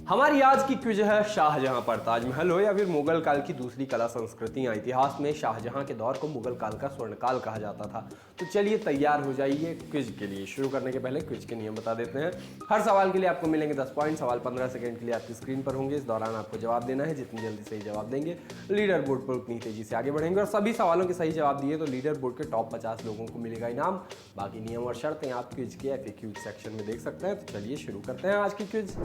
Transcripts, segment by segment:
हमारी आज की क्विज है शाहजहां पर। ताजमहल हो या फिर मुगल काल की दूसरी कला संस्कृतियां, इतिहास में शाहजहां के दौर को मुगल काल का स्वर्णकाल कहा जाता था। तो चलिए तैयार हो जाइए क्विज के लिए। शुरू करने के पहले क्विज के नियम बता देते हैं। हर सवाल के लिए आपको मिलेंगे 10 पॉइंट। सवाल 15 सेकंड के लिए आपकी स्क्रीन पर होंगे। इस दौरान आपको जवाब देना है। जितनी जल्दी सही जवाब देंगे लीडर बोर्ड पर उतनी तेजी से आगे बढ़ेंगे। और सभी सवालों के सही जवाब दिए तो लीडर बोर्ड के टॉप 50 लोगों को मिलेगा इनाम। बाकी नियम और शर्तें आप क्विज के FAQ सेक्शन में देख सकते हैं। तो चलिए शुरू करते हैं आज की क्विज।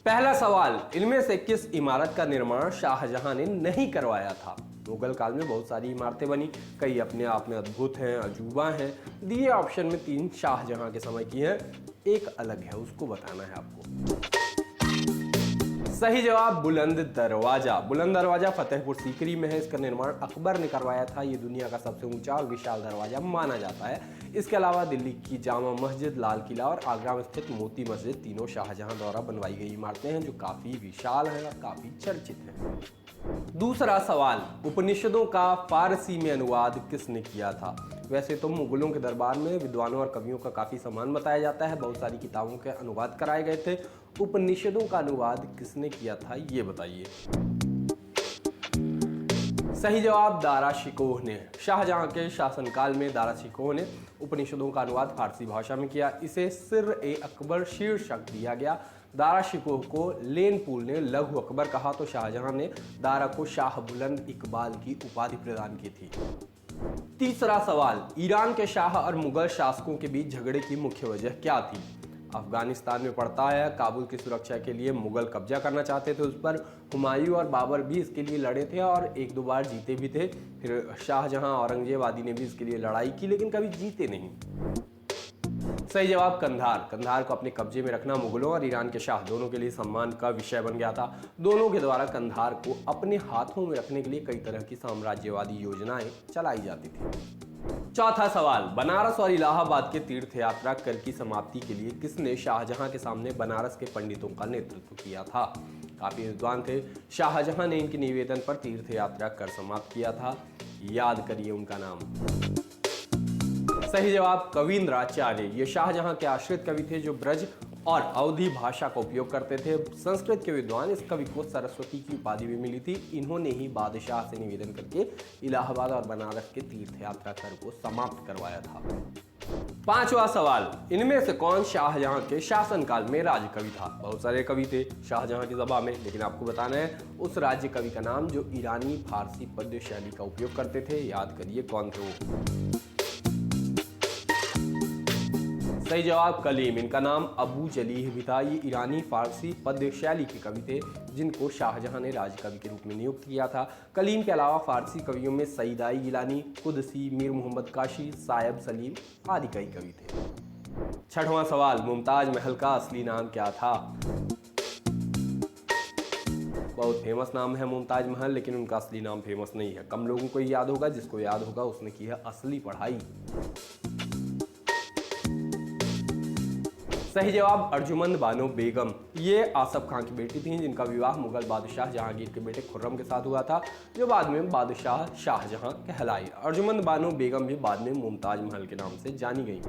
पहला सवाल, इनमें से किस इमारत का निर्माण शाहजहां ने नहीं करवाया था? मुगल काल में बहुत सारी इमारतें बनी, कई अपने आप में अद्भुत हैं, अजूबा हैं। दिए ऑप्शन में 3 शाहजहां के समय की हैं, एक अलग है, उसको बताना है आपको। सही जवाब बुलंद दरवाजा। बुलंद दरवाजा फतेहपुर सीकरी में है। इसका निर्माण अकबर ने करवाया था। ये दुनिया का सबसे ऊंचा और विशाल दरवाजा माना जाता है। इसके अलावा दिल्ली की जामा मस्जिद, लाल किला और आगरा में स्थित मोती मस्जिद तीनों शाहजहां द्वारा बनवाई गई इमारतें हैं जो काफी विशाल हैं और काफी चर्चित हैं। दूसरा सवाल, उपनिषदों का फारसी में अनुवाद किसने किया था? वैसे तो मुगलों के दरबार में विद्वानों और कवियों का काफी सम्मान बताया जाता है। बहुत सारी किताबों के अनुवाद कराए गए थे। उपनिषदों का अनुवाद किसने किया था ये बताइए। सही जवाब दारा शिकोह ने। शाहजहां के शासनकाल में दारा शिकोह ने उपनिषदों का अनुवाद फारसी भाषा में किया। इसे सिर-ए-अकबर शीर्षक दिया गया। दारा शिकोह को लेनपूल ने लघु अकबर कहा तो शाहजहां ने दारा को शाह बुलंद इकबाल की उपाधि प्रदान की थी। तीसरा सवाल, ईरान के शाह और मुगल शासकों के बीच झगड़े की मुख्य वजह क्या थी? अफगानिस्तान में पड़ता है। काबुल की सुरक्षा के लिए मुगल कब्जा करना चाहते थे उस पर। हुमायूं और बाबर भी इसके लिए लड़े थे और एक दो बार जीते भी थे। फिर शाहजहां, औरंगजेब आदि ने भी इसके लिए लड़ाई की लेकिन कभी जीते नहीं। सही जवाब कंधार। कंधार को अपने कब्जे में रखना मुगलों और ईरान के शाह दोनों के लिए सम्मान का विषय बन गया था। दोनों के द्वारा कंधार को अपने हाथों में रखने के लिए कई तरह की साम्राज्यवादी योजनाएं चलाई जाती थी। चौथा सवाल, बनारस और इलाहाबाद के तीर्थ यात्रा कर की समाप्ति के लिए किसने शाहजहां के सामने बनारस के पंडितों का नेतृत्व किया था? काफी विद्वान थे। शाहजहां ने इनके निवेदन पर तीर्थ यात्रा कर समाप्त किया था। याद करिए उनका नाम। सही जवाब कवींद्राचार्य। ये शाहजहां के आश्रित कवि थे जो ब्रज और अवधी भाषा का उपयोग करते थे। संस्कृत के विद्वान। इस कवि को सरस्वती की उपाधि भी मिली थी। इन्होंने ही बादशाह से निवेदन करके इलाहाबाद और बनारस के तीर्थ यात्रा कर को समाप्त करवाया था। पांचवा सवाल, इनमें से कौन शाहजहां के शासनकाल में राज्य कवि था? बहुत सारे कवि थे शाहजहां की सभा में, लेकिन आपको बताना है उस राज्य कवि का नाम जो ईरानी फारसी पद्य शैली का उपयोग करते थे। याद करिए कौन थे वो। सही जवाब कलीम। इनका नाम अबू जलीह भी था। ये ईरानी फारसी पद्य शैली के कवि थे जिनको शाहजहां ने राजकवि के रूप में नियुक्त किया था। कलीम के अलावा फारसी कवियों में सईदाई गिलानी, कुदसी, मीर मोहम्मद काशी, सायब सलीम आदि कई कवि थे। छठवां सवाल, मुमताज महल का असली नाम क्या था? बहुत फेमस नाम है मुमताज महल, लेकिन उनका असली नाम फेमस नहीं है। कम लोगों को याद होगा। जिसको याद होगा उसने की है असली पढ़ाई। सही जवाब अर्जुमंद बानो बेगम। ये आसफ खान की बेटी थीं जिनका विवाह मुगल बादशाह जहांगीर के बेटे खुर्रम के साथ हुआ था जो बाद में बादशाह शाहजहां कहलाई। अर्जुमंद बानो बेगम भी बाद में मुमताज महल के नाम से जानी गई।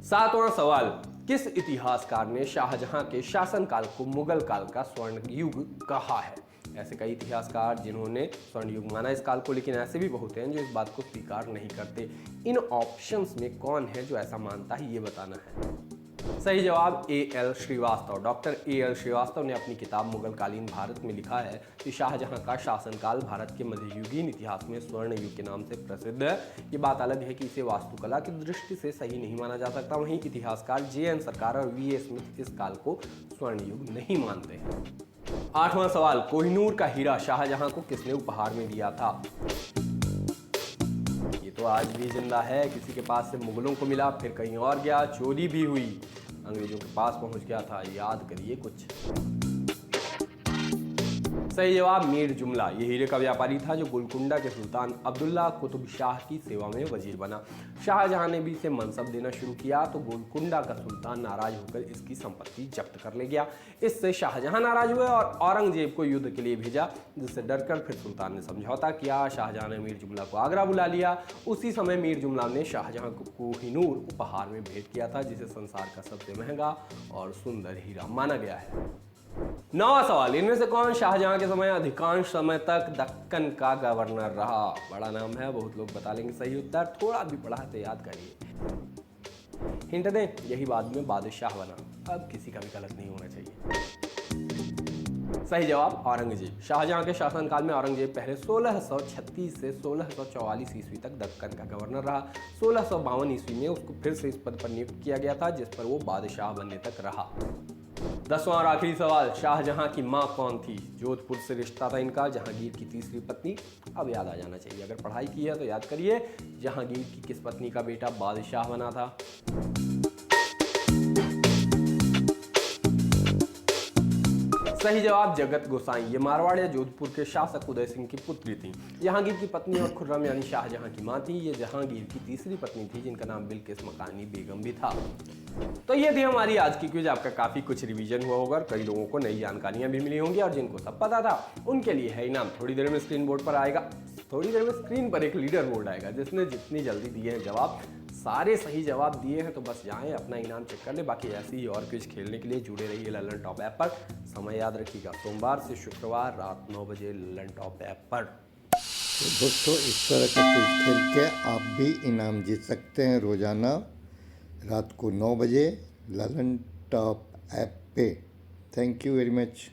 सातवां सवाल, किस इतिहासकार ने शाहजहां के शासनकाल को मुगल काल का स्वर्ण युग कहा है? ऐसे कई इतिहासकार जिन्होंने स्वर्ण युग माना इस काल को, लेकिन ऐसे भी बहुत हैं जो इस बात को स्वीकार नहीं करते। इन ऑप्शंस में कौन है जो ऐसा मानता है ये बताना है। सही जवाब A.L. Srivastava. Doctor A.L. Srivastava ने अपनी किताब मुगलकालीन भारत में लिखा है कि शाहजहां का शासनकाल भारत के मध्ययुगीन इतिहास में स्वर्ण युग के नाम से प्रसिद्ध है। ये बात अलग है कि इसे वास्तुकला की दृष्टि से सही नहीं माना जा सकता। वहीं इतिहासकार J.N. सरकार और V.A. स्मिथ इस काल को स्वर्ण युग नहीं मानते हैं। आठवां सवाल, कोहिनूर का हीरा शाहजहां को किसने उपहार में दिया था? ये तो आज भी जिंदा है। किसी के पास से मुगलों को मिला, फिर कहीं और गया, चोरी भी हुई, अंग्रेजों के पास पहुंच गया था। याद करिए कुछ। सही जवाब मीर जुमला। ये हीरे का व्यापारी था जो गोलकुंडा के सुल्तान अब्दुल्ला कुतुब शाह की सेवा में वजीर बना। शाहजहां ने भी इसे मनसब देना शुरू किया तो गोलकुंडा का सुल्तान नाराज होकर इसकी संपत्ति जब्त कर ले गया। इससे शाहजहां नाराज हुए और औरंगजेब को युद्ध के लिए भेजा, जिससे डरकर फिर सुल्तान ने समझौता किया। शाहजहां ने मीर जुमला को आगरा बुला लिया। उसी समय मीर जुमला ने शाहजहां को कोहिनूर उपहार में भेंट किया था, जिसे संसार का सबसे महंगा और सुंदर हीरा माना गया है। 9वां सवाल, इनमें से कौन शाहजहां के समय अधिकांश समय तक दक्कन का गवर्नर रहा? बड़ा नाम है, बहुत लोग बता लेंगे सही उत्तर, थोड़ा भी पढ़ा है तो याद करिए। हिंट दें, यही बाद में बादशाह बना। अब किसी का भी गलत नहीं होना चाहिए। सही जवाब औरंगजेब। शाहजहां के शासनकाल में औरंगजेब पहले 1636 से 1644 ईस्वी तक दक्कन का गवर्नर रहा। 1652 ईस्वी में उसको फिर से इस पद पर नियुक्त किया गया था, जिस पर वो बादशाह बनने तक रहा। 10वां और आखिरी सवाल, शाहजहां की मां कौन थी? जोधपुर से रिश्ता था इनका, जहांगीर की तीसरी पत्नी। अब याद आ जाना चाहिए, अगर पढ़ाई की है तो याद करिए, जहांगीर की किस पत्नी का बेटा बादशाह बना था? सही जवाब जगत गोसाई। ये मारवाड़ या जोधपुर के शासक उदय सिंह की पुत्री थी। जहांगीर की पत्नी और खुर्रम यानी शाहजहां की मां थी। ये जहांगीर की तीसरी पत्नी थी, जिनका नाम बिल्किस मकानी बेगम भी था। तो ये थी हमारी आज की क्विज। आपका काफी कुछ रिवीजन हुआ होगा, कई लोगों को नई जानकारियां भी मिली होंगी, और जिनको सब पता था उनके लिए है इनाम। थोड़ी देर में स्क्रीन बोर्ड पर आएगा, थोड़ी देर में स्क्रीन पर एक लीडर बोर्ड आएगा, जिसने जितनी जल्दी दिए हैं जवाब, सारे सही जवाब दिए हैं, तो बस जाएं अपना इनाम चेक कर ले। बाकी ऐसे ही और क्विज खेलने के लिए जुड़े रहिए ललन टॉप ऐप पर। समय याद रखिएगा, सोमवार से शुक्रवार रात 9 बजे ललन टॉप ऐप पर। तो दोस्तों, इस तरह का क्विज खेल के आप भी इनाम जीत सकते हैं रोज़ाना रात को 9 बजे ललन टॉप ऐप पे। Thank you very much.